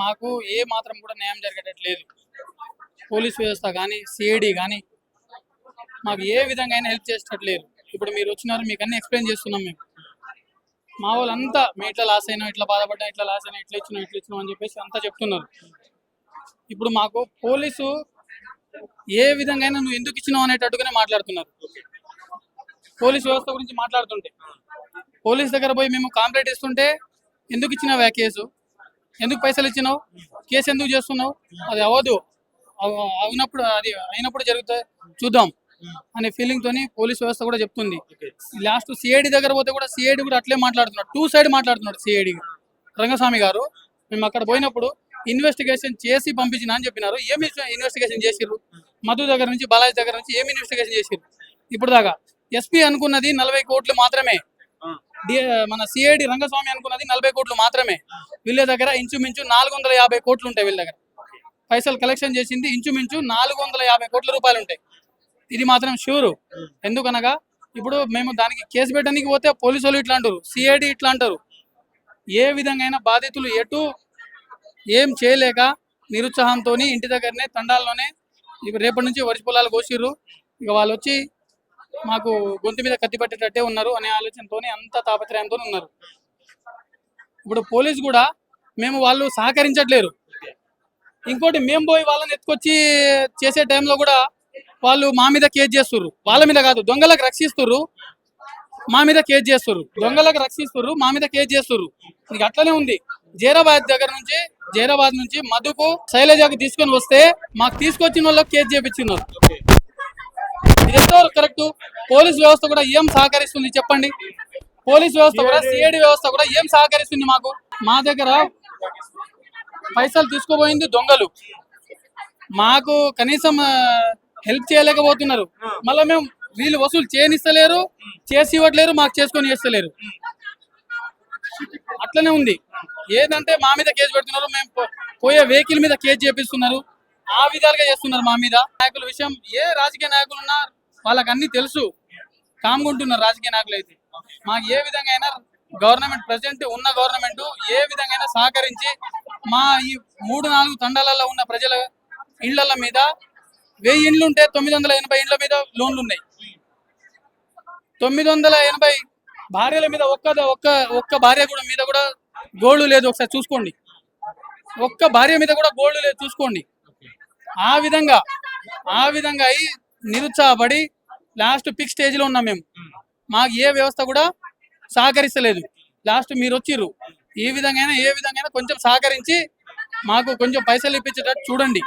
మాకు ఏ మాత్రం కూడా న్యాయం జరిగేటట్లేదు. పోలీస్ వ్యవస్థ కానీ, సిఐడి కానీ మాకు ఏ విధంగా అయినా హెల్ప్ చేసేటట్లేరు. ఇప్పుడు మీరు వచ్చినారు, మీకు అన్ని ఎక్స్ప్లెయిన్ చేస్తున్నాం మేము. మా వాళ్ళంతా మేము ఇట్లా లాస్ అయినా, ఇట్లా బాధపడ్డా, ఇట్లా లాస్ అయినా, ఇట్లా ఇచ్చినాం అని చెప్పేసి అంతా చెప్తున్నారు. ఇప్పుడు మాకు పోలీసు ఏ విధంగా అయినా నువ్వు ఎందుకు ఇచ్చినావు అనేటట్టుగానే మాట్లాడుతున్నారు. పోలీస్ వ్యవస్థ గురించి మాట్లాడుతుంటే పోలీస్ దగ్గర పోయి మేము కంప్లైంట్ ఇస్తుంటే ఎందుకు ఇచ్చినావు ఆ కేసు, ఎందుకు పైసలు ఇచ్చినావు, కేసు ఎందుకు చేస్తున్నావు, అది అవ్వదు, అవునప్పుడు అది అయినప్పుడు జరుగుతుంది చూద్దాం అనే ఫీలింగ్ తోని పోలీస్ వ్యవస్థ కూడా చెప్తుంది. లాస్ట్ సిఐడి దగ్గర పోతే కూడా సిఐడి కూడా అట్లే మాట్లాడుతున్నాడు, 2 సైడ్ మాట్లాడుతున్నాడు సిఐడి. రంగస్వామి గారు మేము అక్కడ పోయినప్పుడు ఇన్వెస్టిగేషన్ చేసి పంపించిన అని చెప్పినారు. ఏమి ఇన్వెస్టిగేషన్ చేసిర్రు? మధు దగ్గర నుంచి, బాలాజీ దగ్గర నుంచి ఏమి ఇన్వెస్టిగేషన్ చేసిర్రు? ఇప్పుడు దాకా ఎస్పీ అనుకున్నది 40 కోట్లు మాత్రమే, మన సిఐడి రంగస్వామి అనుకున్నది 40 కోట్లు మాత్రమే. వీళ్ళ దగ్గర ఇంచుమించు 450 కోట్లు ఉంటాయి. వీళ్ళ దగ్గర పైసలు కలెక్షన్ చేసింది ఇంచుమించు 450 కోట్ల రూపాయలు ఉంటాయి. ఇది మాత్రం షూరు. ఎందుకనగా ఇప్పుడు మేము దానికి కేసు పెట్టడానికి పోతే పోలీసు వాళ్ళు ఇట్లా అంటారు, సిఐడి ఇట్లా అంటారు. ఏ విధంగా బాధితులు ఎటు ఏం చేయలేక నిరుత్సాహంతో ఇంటి దగ్గరనే తండాల్లోనే రేపటి నుంచి వరి పొలాలు కోసిర్రు. ఇక వాళ్ళు వచ్చి మాకు గొంతు మీద కత్తి పట్టేటట్టే ఉన్నారు అనే ఆలోచనతో అంత తాపత్రయంతో ఉన్నారు. ఇప్పుడు పోలీసు కూడా మేము వాళ్ళు సహకరించట్లేరు. ఇంకోటి మేము పోయి వాళ్ళని ఎత్తుకొచ్చి చేసే టైంలో కూడా వాళ్ళు మా మీద కేసు చేస్తుర్రు. వాళ్ళ మీద కాదు, దొంగలకు రక్షిస్తుర్రు, మా మీద కేసు చేస్తుర్రు. దొంగలకు రక్షిస్తుర్రు, మా మీద కేసు చేస్తుర్రు. నీకు అట్లనే ఉంది. జైరాబాద్ నుంచి మధుకు, శైలజకు తీసుకొని వస్తే మాకు తీసుకొచ్చిన వాళ్ళకి కేసు చేపించున్నారు. ఇది ఎంతవరకు కరెక్ట్? పోలీస్ వ్యవస్థ కూడా ఏం సహకరిస్తుంది చెప్పండి? పోలీస్ వ్యవస్థ కూడా, సిఐడి వ్యవస్థ కూడా ఏం సహకరిస్తుంది మాకు? మా దగ్గర పైసలు తీసుకోబోయింది దొంగలు, మాకు కనీసం హెల్ప్ చేయలేకపోతున్నారు. మళ్ళీ మేము వీళ్ళు వసూలు చేయనిస్తలేరు, చేసి ఇవ్వట్లేరు, మాకు చేసుకొని చేస్తలేరు. అట్లనే ఉంది. ఏదంటే మా మీద కేసు పెడుతున్నారు, మేము పోయే వెహికల్ మీద కేసు చేపిస్తున్నారు, ఆ విధాలుగా చేస్తున్నారు మా మీద. నాయకుల విషయం, ఏ రాజకీయ నాయకులు ఉన్నా వాళ్ళకి అన్ని తెలుసు, కామ్గుంటున్నారు రాజకీయ నాయకులు అయితే. మాకు ఏ విధంగా అయినా గవర్నమెంట్, ప్రెసిడెంట్ ఉన్న గవర్నమెంట్ ఏ విధంగా అయినా సహకరించి మా ఈ 3-4 తండాలలో ఉన్న ప్రజల ఇళ్ల మీద 1000 ఇండ్లు ఉంటే 980 ఇండ్ల మీద లోన్లు ఉన్నాయి. 980 భార్యల మీద ఒక్క భార్య కూడా మీద కూడా గోల్డ్ లేదు. ఒకసారి చూసుకోండి, ఒక్క భార్య మీద కూడా గోల్డ్ లేదు, చూసుకోండి. ఆ విధంగా అయి నిరుత్సాహపడి లాస్ట్ పిక్ స్టేజ్లో ఉన్నాం మేము. మాకు ఏ వ్యవస్థ కూడా సహకరిస్తలేదు. లాస్ట్ మీరు వచ్చిర్రు, ఏ విధంగా కొంచెం సహకరించి మాకు కొంచెం పైసలు ఇప్పించేటట్టు చూడండి.